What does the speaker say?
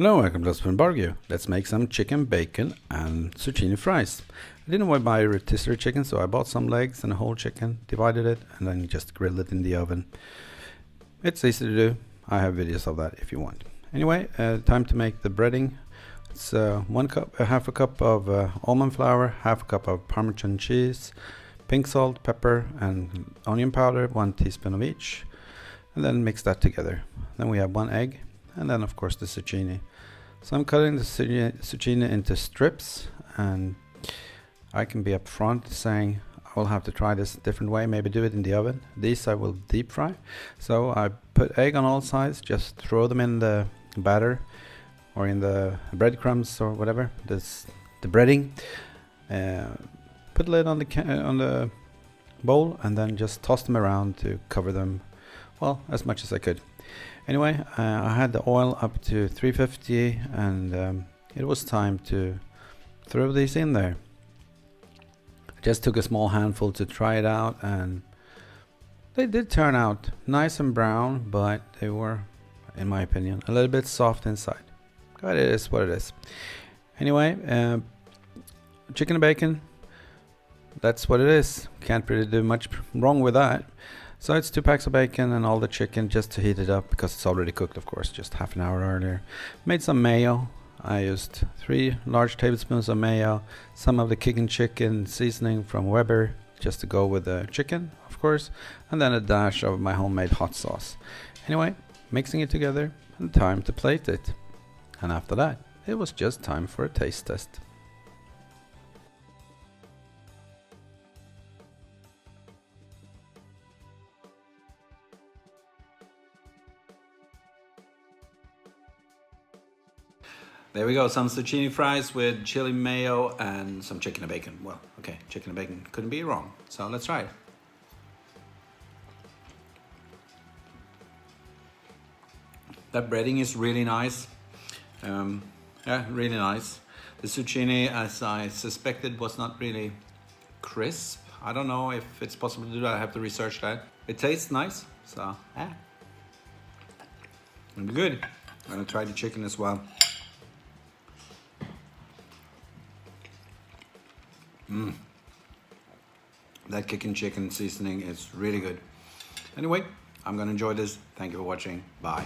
Hello, welcome to Spoon Barbecue. Let's make some chicken, bacon, and zucchini fries. I didn't want to buy a rotisserie chicken, so I bought some legs and a whole chicken, divided it, and then just grilled it in the oven. It's easy to do. I have videos of that if you want. Anyway, time to make the breading. It's half a cup of almond flour, half a cup of Parmesan cheese, pink salt, pepper, and onion powder, 1 teaspoon of each, and then mix that together. Then we have 1 egg, and then of course the zucchini. So I'm cutting the zucchini into strips, and I can be upfront saying I will have to try this a different way, maybe do it in the oven. These I will deep fry. So I put egg on all sides, just throw them in the batter or in the breadcrumbs or whatever, the breading. Put a lid on the bowl and then just toss them around to cover them, well, as much as I could. Anyway, I had the oil up to 350, and it was time to throw these in there. I just took a small handful to try it out, and they did turn out nice and brown, but they were, in my opinion, a little bit soft inside. But it is what it is. Anyway, chicken and bacon, that's what it is. Can't really do much wrong with that. So it's 2 packs of bacon and all the chicken just to heat it up, because it's already cooked, of course, just half an hour earlier. Made some mayo. I used 3 large tablespoons of mayo, some of the kicking chicken seasoning from Weber, just to go with the chicken, of course, and then a dash of my homemade hot sauce. Anyway, mixing it together, and time to plate it. And after that, it was just time for a taste test. There we go, some zucchini fries with chili mayo and some chicken and bacon. Well, okay, chicken and bacon couldn't be wrong. So let's try it. That breading is really nice. Yeah, really nice. The zucchini, as I suspected, was not really crisp. I don't know if it's possible to do that. I have to research that. It tastes nice, so yeah. It'll be good. I'm gonna try the chicken as well. That kicking chicken seasoning is really good. Anyway, I'm gonna enjoy this. Thank you for watching. Bye.